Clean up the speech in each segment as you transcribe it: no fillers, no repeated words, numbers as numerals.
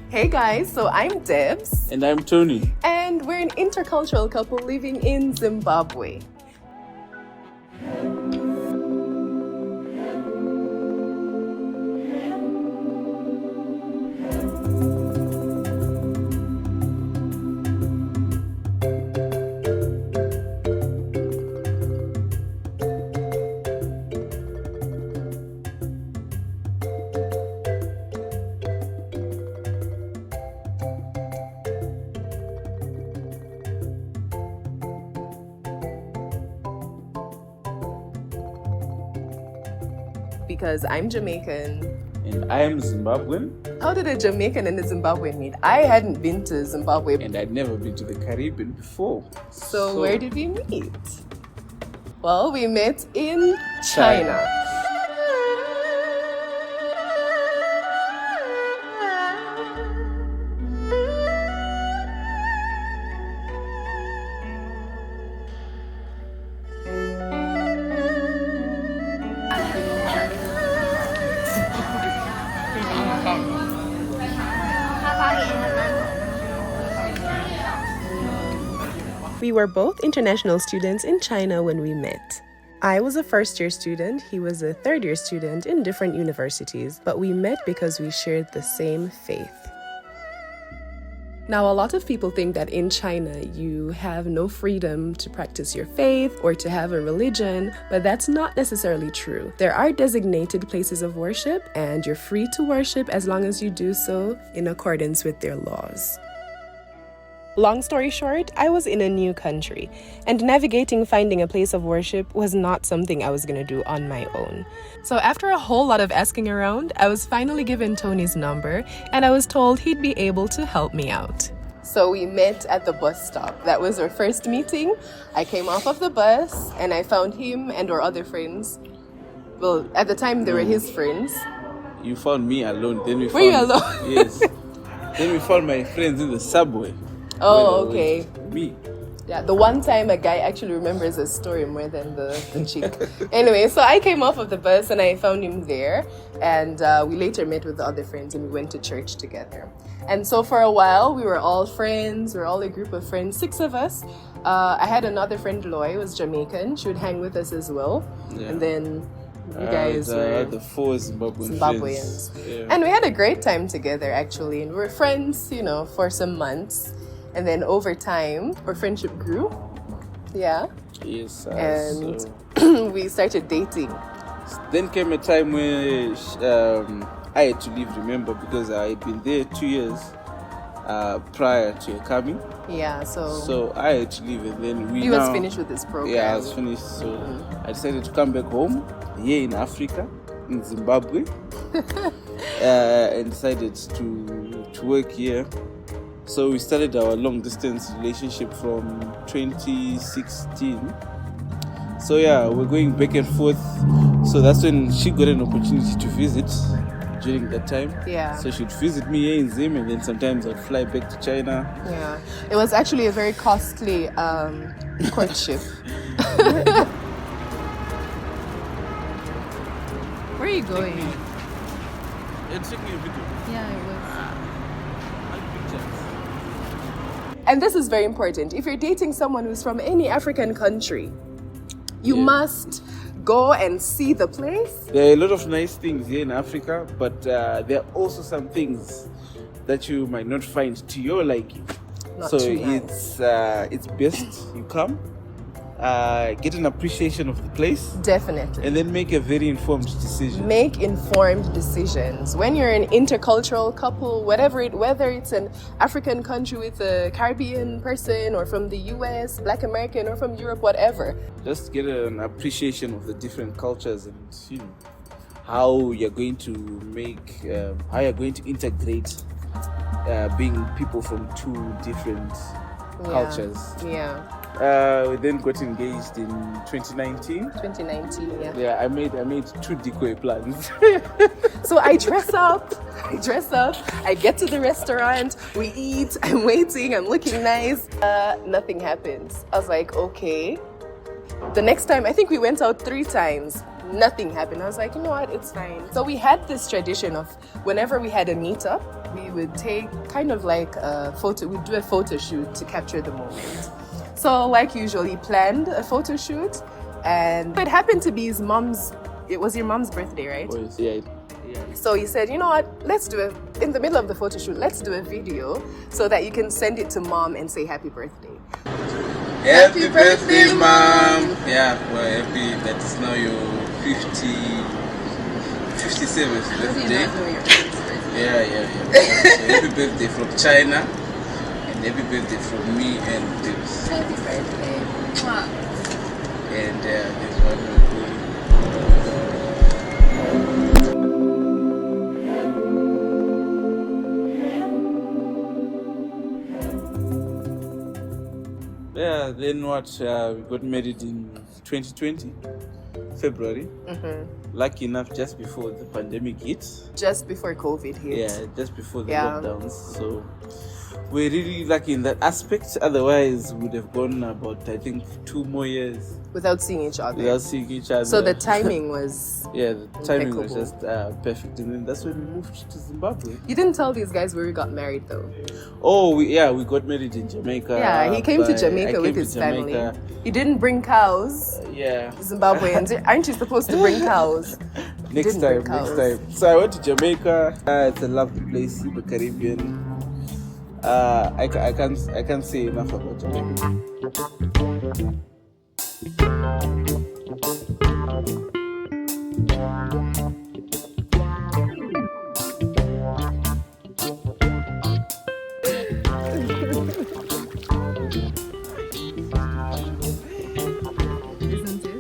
Hey guys, so I'm Debs. And I'm Tony. And we're an intercultural couple living in Zimbabwe. Because I'm Jamaican. And I am Zimbabwean. How did a Jamaican and a Zimbabwean meet? I hadn't been to Zimbabwe. And I'd never been to the Caribbean before. So where did we meet? Well, we met in China. We were both international students in China when we met. I was a first-year student, he was a third-year student in different universities, but we met because we shared the same faith. Now, a lot of people think that in China you have no freedom to practice your faith or to have a religion, but that's not necessarily true. There are designated places of worship, and you're free to worship as long as you do so in accordance with their laws. Long story short, I was in a new country, and navigating finding a place of worship was not something I was going to do on my own. So after a whole lot of asking around, I was finally given Tony's number, and I was told he'd be able to help me out. So we met at the bus stop. That was our first meeting. I came off of the bus, and I found him and our other friends. Well, at the time, they were his friends. You found me alone. Then we Were you alone? Yes. Then we found my friends in the subway. Oh, okay. Me. Yeah, the one time a guy actually remembers a story more than the chick. Anyway, so I came off of the bus and I found him there. And we later met with the other friends and we went to church together. And so for a while, we were all friends. We were all a group of friends, 6 of us. I had another friend, Loy, who was Jamaican. She would hang with us as well. Yeah. And then you guys were the 4 Zimbabweans. Yeah. And we had a great time together, actually. And we were friends, for some months. And then over time, our friendship grew. Yeah. Yes. And we started dating. Then came a time where I had to leave, remember, because I had been there 2 years prior to your coming. Yeah, So I had to leave, and then he was finished with this program. Yeah, I was finished. So I decided to come back home, here in Africa, in Zimbabwe, and decided to work here. So we started our long distance relationship from 2016. So yeah, we're going back and forth. So that's when she got an opportunity to visit during that time. Yeah. So she'd visit me here in Zim, and then sometimes I'd fly back to China. Yeah. It was actually a very costly courtship. Where are you going? It's taking a video. Yeah, it was. And this is very important. If you're dating someone who's from any African country, you must go and see the place. There are a lot of nice things here in Africa, but there are also some things that you might not find to your liking. Not so too nice. It's best you come, get an appreciation of the place. Definitely. And then make a very informed decision. Make informed decisions. When you're an intercultural couple, whether it's an African country with a Caribbean person, or from the US, Black American, or from Europe, whatever. Just get an appreciation of the different cultures and how you're going to integrate being people from 2 different cultures. Yeah. We then got engaged in 2019. 2019, yeah. Yeah, I made 2 decoy plans. So I dress up, I get to the restaurant, we eat, I'm waiting, I'm looking nice. Nothing happens. I was like, okay. The next time, I think we went out 3 times. Nothing happened. I was like, you know what, it's fine. So we had this tradition of whenever we had a meetup, we would take kind of like a photo, we'd do a photo shoot to capture the moment. So like usually planned a photo shoot, and it happened to be his mom's, it was your mom's birthday, right? Oh, yeah. So he said, you know what, let's do it in the middle of the photo shoot, let's do a video so that you can send it to mom and say happy birthday. Happy birthday, mom! Yeah, we're happy that it's now your 57th birthday. Yeah. So happy birthday from China, and happy birthday from me and Dibs. Happy birthday. And there's one more thing. Yeah, then what? We got married in 2020, February. Lucky enough, just before the pandemic hit. Just before COVID hit. Yeah, just before the lockdowns. So we're really lucky in that aspect. Otherwise, we would have gone about, I think, 2 more years Without seeing each other. So the timing was the timing was impeccable. just perfect. And then that's when we moved to Zimbabwe. You didn't tell these guys where we got married though. Oh, we got married in Jamaica. Yeah, he came to I Jamaica came with to his Jamaica. family. He didn't bring cows. Yeah. Zimbabweans, aren't you supposed to bring cows? Next time. So I went to Jamaica. It's a lovely place in the Caribbean. I can't say enough about Jamaica. Isn't it?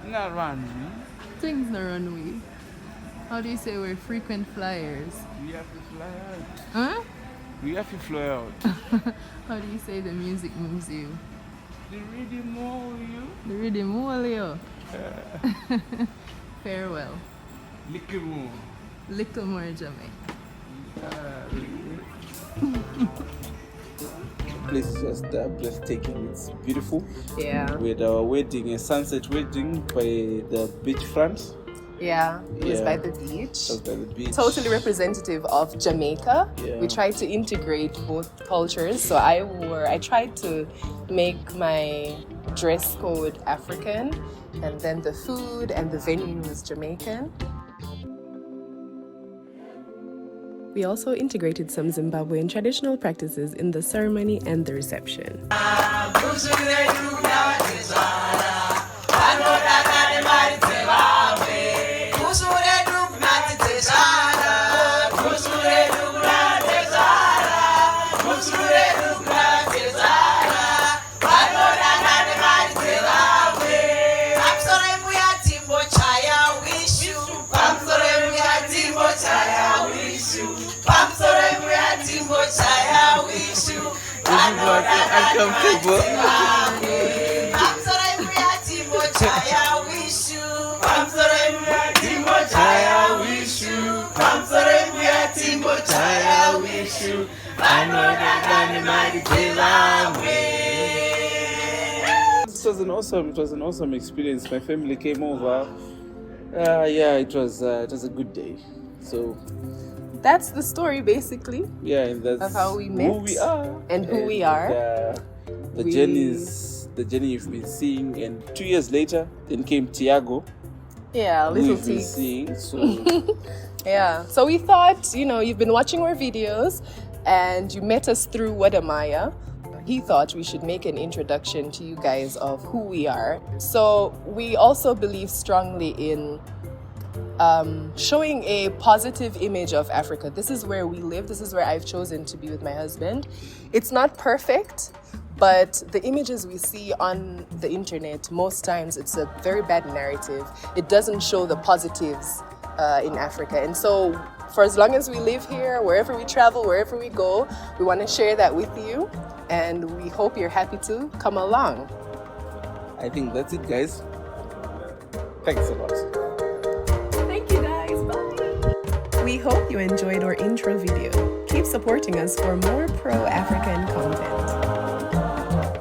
Not run. Things no runway. How do you say we're frequent flyers? We have to fly out. Huh? We have to fly out. How do you say the music moves you? The rhythm of you. The rhythm all you. Farewell. Little more. Little more Jamaica. Place is just breathtaking. It's beautiful. Yeah. We had our wedding, a sunset wedding by the beachfront. Yeah. It was Yeah. by the beach. It was by the beach. Totally representative of Jamaica. Yeah. We tried to integrate both cultures. So I tried to make my dress code African, and then the food and the venue was Jamaican. We also integrated some Zimbabwean traditional practices in the ceremony and the reception. Uncomfortable. It was an awesome experience. My family came over. It was a good day. So That's the story basically yeah, and that's of how we met who we are and who we are. The We- journey you've been seeing, and 2 years later, then came Tiago, Yeah, who little you've been T. seeing. So Yeah. So we thought, you've been watching our videos and you met us through Wadamaya. He thought we should make an introduction to you guys of who we are. So we also believe strongly in showing a positive image of Africa. This is where we live. This is where I've chosen to be with my husband. It's not perfect, but the images we see on the internet, most times it's a very bad narrative. It doesn't show the positives in Africa. And so for as long as we live here, wherever we travel, wherever we go, we want to share that with you. And we hope you're happy to come along. I think that's it, guys. Thanks a lot. Thank you guys. Bye. We hope you enjoyed our intro video. Keep supporting us for more pro-African content.